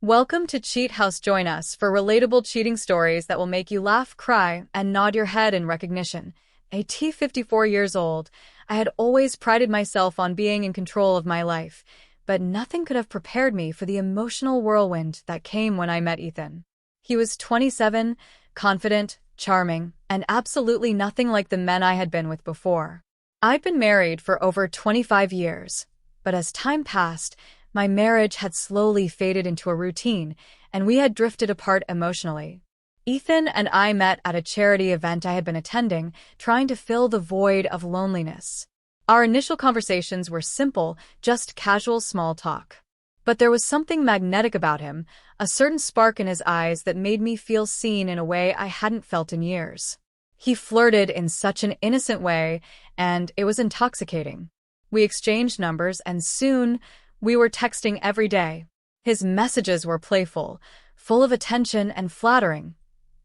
Welcome to Cheat House. Join us for relatable cheating stories that will make you laugh, cry, and nod your head in recognition. At 54 years old, I had always prided myself on being in control of my life, but nothing could have prepared me for the emotional whirlwind that came when I met Ethan. He was 27, confident, charming, and absolutely nothing like the men I had been with before. I'd been married for over 25 years, but as time passed, my marriage had slowly faded into a routine, and we had drifted apart emotionally. Ethan and I met at a charity event I had been attending, trying to fill the void of loneliness. Our initial conversations were simple, just casual small talk. But there was something magnetic about him, a certain spark in his eyes that made me feel seen in a way I hadn't felt in years. He flirted in such an innocent way, and it was intoxicating. We exchanged numbers, and soon, we were texting every day. His messages were playful, full of attention and flattering.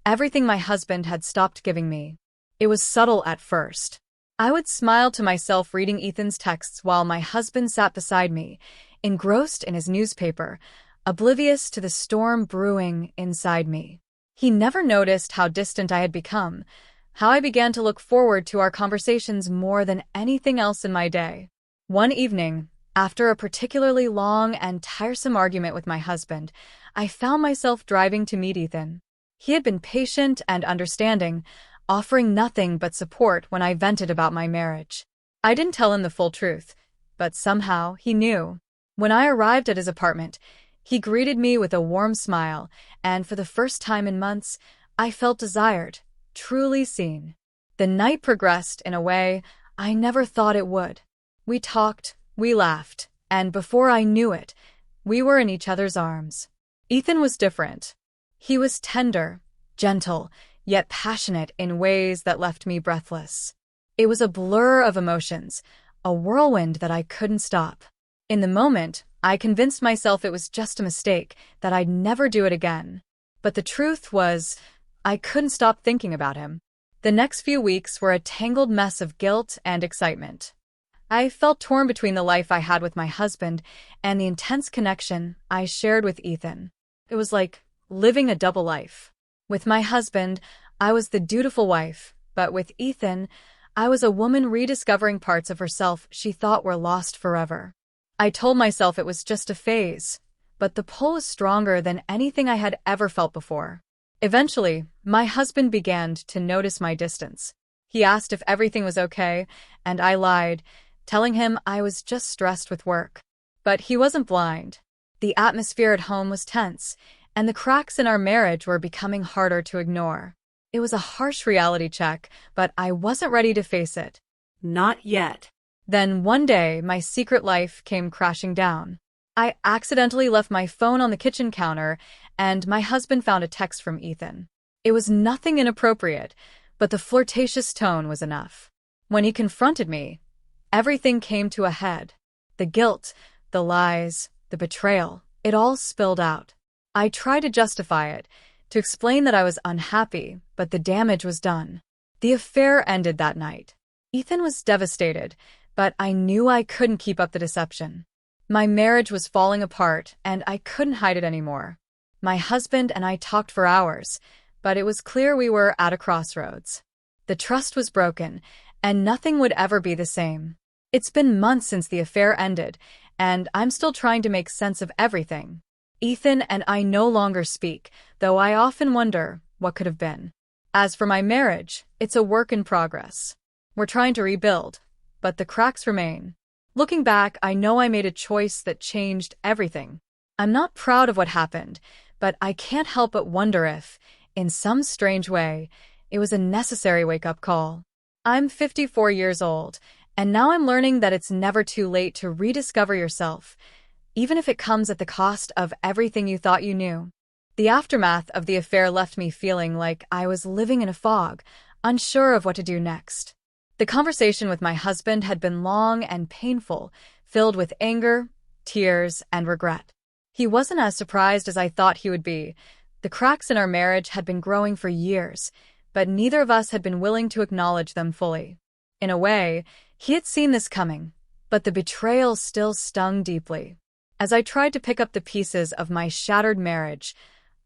Everything my husband had stopped giving me. It was subtle at first. I would smile to myself reading Ethan's texts while my husband sat beside me, engrossed in his newspaper, oblivious to the storm brewing inside me. He never noticed how distant I had become, how I began to look forward to our conversations more than anything else in my day. One evening, after a particularly long and tiresome argument with my husband, I found myself driving to meet Ethan. He had been patient and understanding, offering nothing but support when I vented about my marriage. I didn't tell him the full truth, but somehow he knew. When I arrived at his apartment, he greeted me with a warm smile, and for the first time in months, I felt desired, truly seen. The night progressed in a way I never thought it would. We talked, we laughed, and before I knew it, we were in each other's arms. Ethan was different. He was tender, gentle, yet passionate in ways that left me breathless. It was a blur of emotions, a whirlwind that I couldn't stop. In the moment, I convinced myself it was just a mistake, that I'd never do it again. But the truth was, I couldn't stop thinking about him. The next few weeks were a tangled mess of guilt and excitement. I felt torn between the life I had with my husband and the intense connection I shared with Ethan. It was like living a double life. With my husband, I was the dutiful wife, but with Ethan, I was a woman rediscovering parts of herself she thought were lost forever. I told myself it was just a phase, but the pull was stronger than anything I had ever felt before. Eventually, my husband began to notice my distance. He asked if everything was okay, and I lied, telling him I was just stressed with work. But he wasn't blind. The atmosphere at home was tense, and the cracks in our marriage were becoming harder to ignore. It was a harsh reality check, but I wasn't ready to face it. Not yet. Then one day, my secret life came crashing down. I accidentally left my phone on the kitchen counter, and my husband found a text from Ethan. It was nothing inappropriate, but the flirtatious tone was enough. When he confronted me, everything came to a head. The guilt, the lies, the betrayal, it all spilled out. I tried to justify it, to explain that I was unhappy, but the damage was done. The affair ended that night. Ethan was devastated, but I knew I couldn't keep up the deception. My marriage was falling apart, and I couldn't hide it anymore. My husband and I talked for hours, but it was clear we were at a crossroads. The trust was broken, and nothing would ever be the same. It's been months since the affair ended, and I'm still trying to make sense of everything. Ethan and I no longer speak, though I often wonder what could have been. As for my marriage, it's a work in progress. We're trying to rebuild, but the cracks remain. Looking back, I know I made a choice that changed everything. I'm not proud of what happened, but I can't help but wonder if, in some strange way, it was a necessary wake-up call. I'm 54 years old, and now I'm learning that it's never too late to rediscover yourself, even if it comes at the cost of everything you thought you knew. The aftermath of the affair left me feeling like I was living in a fog, unsure of what to do next. The conversation with my husband had been long and painful, filled with anger, tears, and regret. He wasn't as surprised as I thought he would be. The cracks in our marriage had been growing for years, but neither of us had been willing to acknowledge them fully. In a way, he had seen this coming, but the betrayal still stung deeply. As I tried to pick up the pieces of my shattered marriage,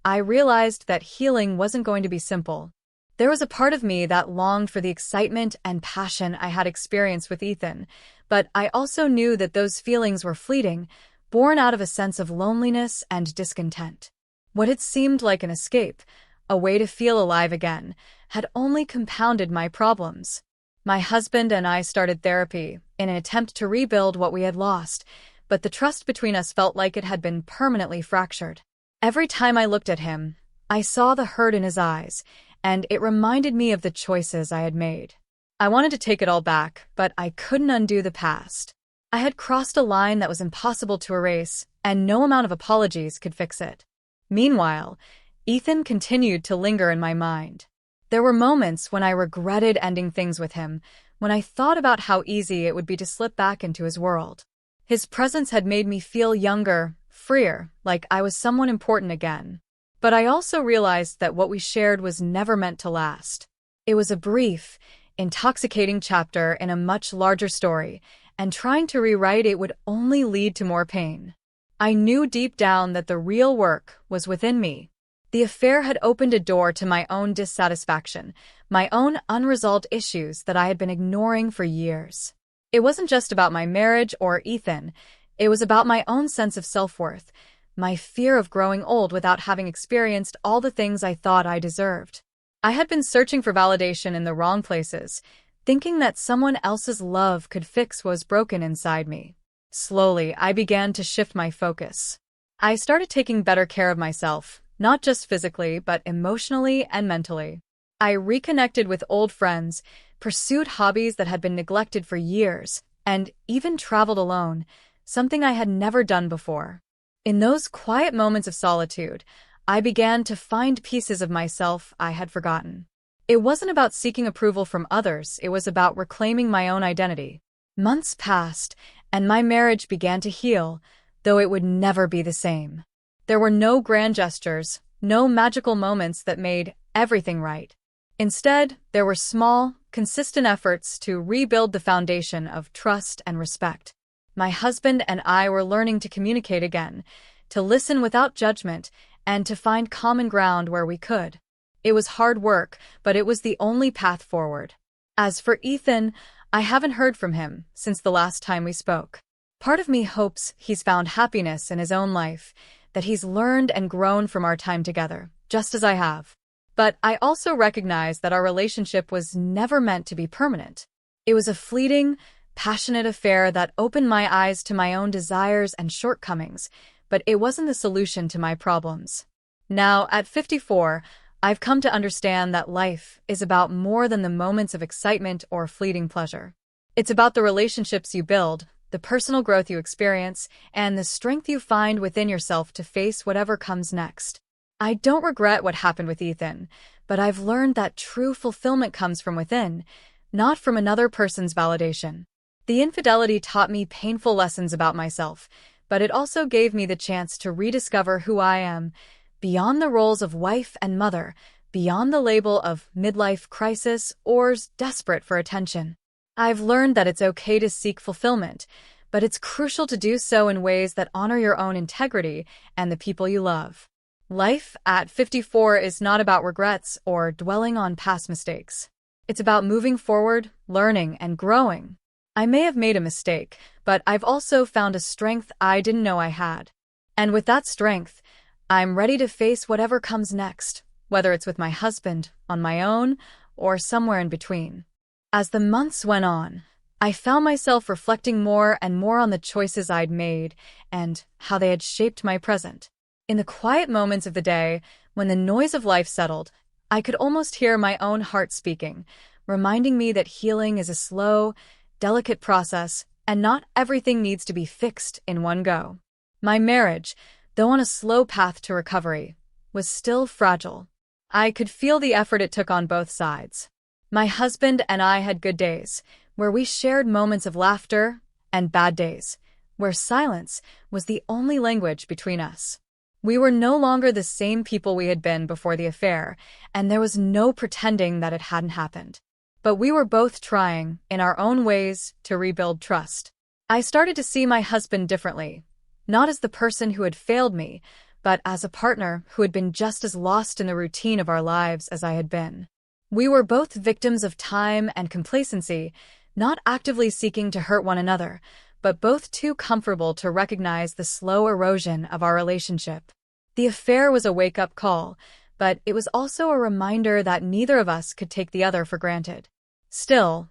I realized that healing wasn't going to be simple. There was a part of me that longed for the excitement and passion I had experienced with Ethan, but I also knew that those feelings were fleeting, born out of a sense of loneliness and discontent. What had seemed like an escape, a way to feel alive again, had only compounded my problems. My husband and I started therapy in an attempt to rebuild what we had lost, but the trust between us felt like it had been permanently fractured. Every time I looked at him, I saw the hurt in his eyes, and it reminded me of the choices I had made. I wanted to take it all back, but I couldn't undo the past. I had crossed a line that was impossible to erase, and no amount of apologies could fix it. Meanwhile, Ethan continued to linger in my mind. There were moments when I regretted ending things with him, when I thought about how easy it would be to slip back into his world. His presence had made me feel younger, freer, like I was someone important again. But I also realized that what we shared was never meant to last. It was a brief, intoxicating chapter in a much larger story, and trying to rewrite it would only lead to more pain. I knew deep down that the real work was within me. The affair had opened a door to my own dissatisfaction, my own unresolved issues that I had been ignoring for years. It wasn't just about my marriage or Ethan, it was about my own sense of self-worth, my fear of growing old without having experienced all the things I thought I deserved. I had been searching for validation in the wrong places, thinking that someone else's love could fix what was broken inside me. Slowly, I began to shift my focus. I started taking better care of myself, not just physically, but emotionally and mentally. I reconnected with old friends, pursued hobbies that had been neglected for years, and even traveled alone, something I had never done before. In those quiet moments of solitude, I began to find pieces of myself I had forgotten. It wasn't about seeking approval from others, it was about reclaiming my own identity. Months passed, and my marriage began to heal, though it would never be the same. There were no grand gestures, no magical moments that made everything right. Instead, there were small, consistent efforts to rebuild the foundation of trust and respect. My husband and I were learning to communicate again, to listen without judgment, and to find common ground where we could. It was hard work, but it was the only path forward. As for Ethan, I haven't heard from him since the last time we spoke. Part of me hopes he's found happiness in his own life, that he's learned and grown from our time together, just as I have. But I also recognize that our relationship was never meant to be permanent. It was a fleeting, passionate affair that opened my eyes to my own desires and shortcomings, but it wasn't the solution to my problems. Now, at 54, I've come to understand that life is about more than the moments of excitement or fleeting pleasure. It's about the relationships you build, the personal growth you experience, and the strength you find within yourself to face whatever comes next. I don't regret what happened with Ethan, but I've learned that true fulfillment comes from within, not from another person's validation. The infidelity taught me painful lessons about myself, but it also gave me the chance to rediscover who I am, beyond the roles of wife and mother, beyond the label of midlife crisis or desperate for attention. I've learned that it's okay to seek fulfillment, but it's crucial to do so in ways that honor your own integrity and the people you love. Life at 54 is not about regrets or dwelling on past mistakes. It's about moving forward, learning, and growing. I may have made a mistake, but I've also found a strength I didn't know I had. And with that strength, I'm ready to face whatever comes next, whether it's with my husband, on my own, or somewhere in between. As the months went on, I found myself reflecting more and more on the choices I'd made and how they had shaped my present. In the quiet moments of the day, when the noise of life settled, I could almost hear my own heart speaking, reminding me that healing is a slow, delicate process, and not everything needs to be fixed in one go. My marriage, though on a slow path to recovery, was still fragile. I could feel the effort it took on both sides. My husband and I had good days, where we shared moments of laughter, and bad days, where silence was the only language between us. We were no longer the same people we had been before the affair, and there was no pretending that it hadn't happened. But we were both trying, in our own ways, to rebuild trust. I started to see my husband differently, not as the person who had failed me, but as a partner who had been just as lost in the routine of our lives as I had been. We were both victims of time and complacency, not actively seeking to hurt one another, but both too comfortable to recognize the slow erosion of our relationship. The affair was a wake-up call, but it was also a reminder that neither of us could take the other for granted. Still,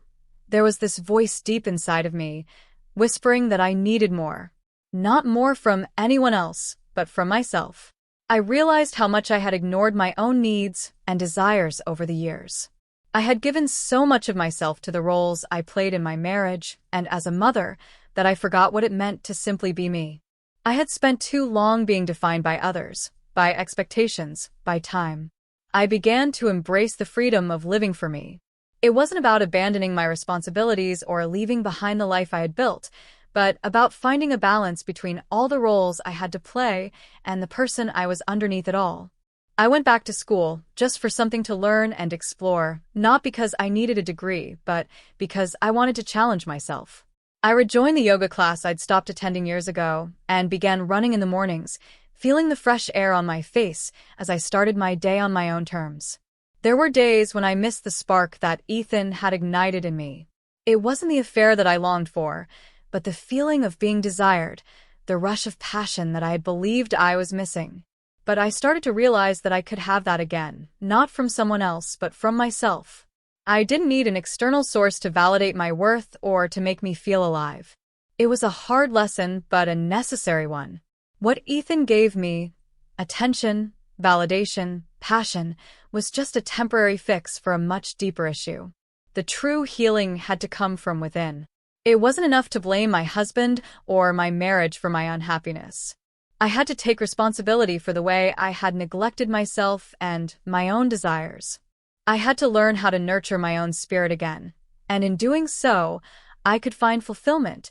there was this voice deep inside of me, whispering that I needed more. Not more from anyone else, but from myself. I realized how much I had ignored my own needs and desires over the years. I had given so much of myself to the roles I played in my marriage and as a mother that I forgot what it meant to simply be me. I had spent too long being defined by others, by expectations, by time. I began to embrace the freedom of living for me. It wasn't about abandoning my responsibilities or leaving behind the life I had built, but about finding a balance between all the roles I had to play and the person I was underneath it all. I went back to school just for something to learn and explore, not because I needed a degree, but because I wanted to challenge myself. I rejoined the yoga class I'd stopped attending years ago and began running in the mornings, feeling the fresh air on my face as I started my day on my own terms. There were days when I missed the spark that Ethan had ignited in me. It wasn't the affair that I longed for, but the feeling of being desired, the rush of passion that I had believed I was missing. But I started to realize that I could have that again, not from someone else, but from myself. I didn't need an external source to validate my worth or to make me feel alive. It was a hard lesson, but a necessary one. What Ethan gave me, attention, validation, passion, was just a temporary fix for a much deeper issue. The true healing had to come from within. It wasn't enough to blame my husband or my marriage for my unhappiness. I had to take responsibility for the way I had neglected myself and my own desires. I had to learn how to nurture my own spirit again, and in doing so, I could find fulfillment,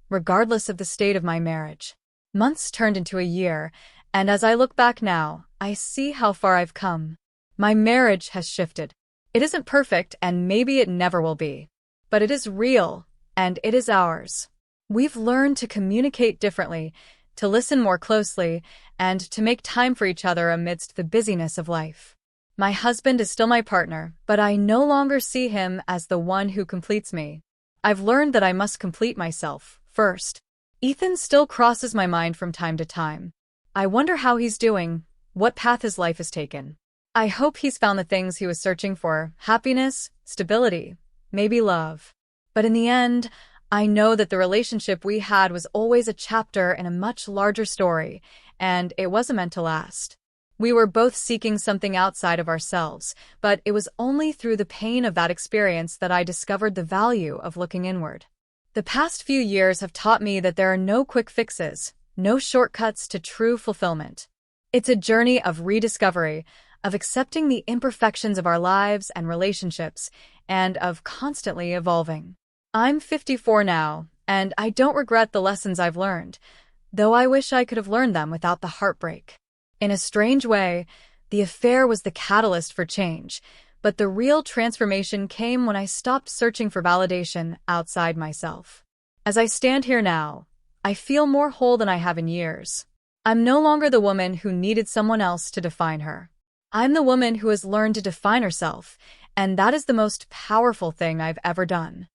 regardless of the state of my marriage. Months turned into a year, and as I look back now, I see how far I've come. My marriage has shifted. It isn't perfect, and maybe it never will be. But it is real, and it is ours. We've learned to communicate differently, to listen more closely, and to make time for each other amidst the busyness of life. My husband is still my partner, but I no longer see him as the one who completes me. I've learned that I must complete myself first. Ethan still crosses my mind from time to time. I wonder how he's doing, what path his life has taken. I hope he's found the things he was searching for: happiness, stability, maybe love. But in the end, I know that the relationship we had was always a chapter in a much larger story, and it wasn't meant to last. We were both seeking something outside of ourselves, but it was only through the pain of that experience that I discovered the value of looking inward. The past few years have taught me that there are no quick fixes, no shortcuts to true fulfillment. It's a journey of rediscovery, of accepting the imperfections of our lives and relationships, and of constantly evolving. I'm 54 now, and I don't regret the lessons I've learned, though I wish I could have learned them without the heartbreak. In a strange way, the affair was the catalyst for change, but the real transformation came when I stopped searching for validation outside myself. As I stand here now, I feel more whole than I have in years. I'm no longer the woman who needed someone else to define her. I'm the woman who has learned to define herself, and that is the most powerful thing I've ever done.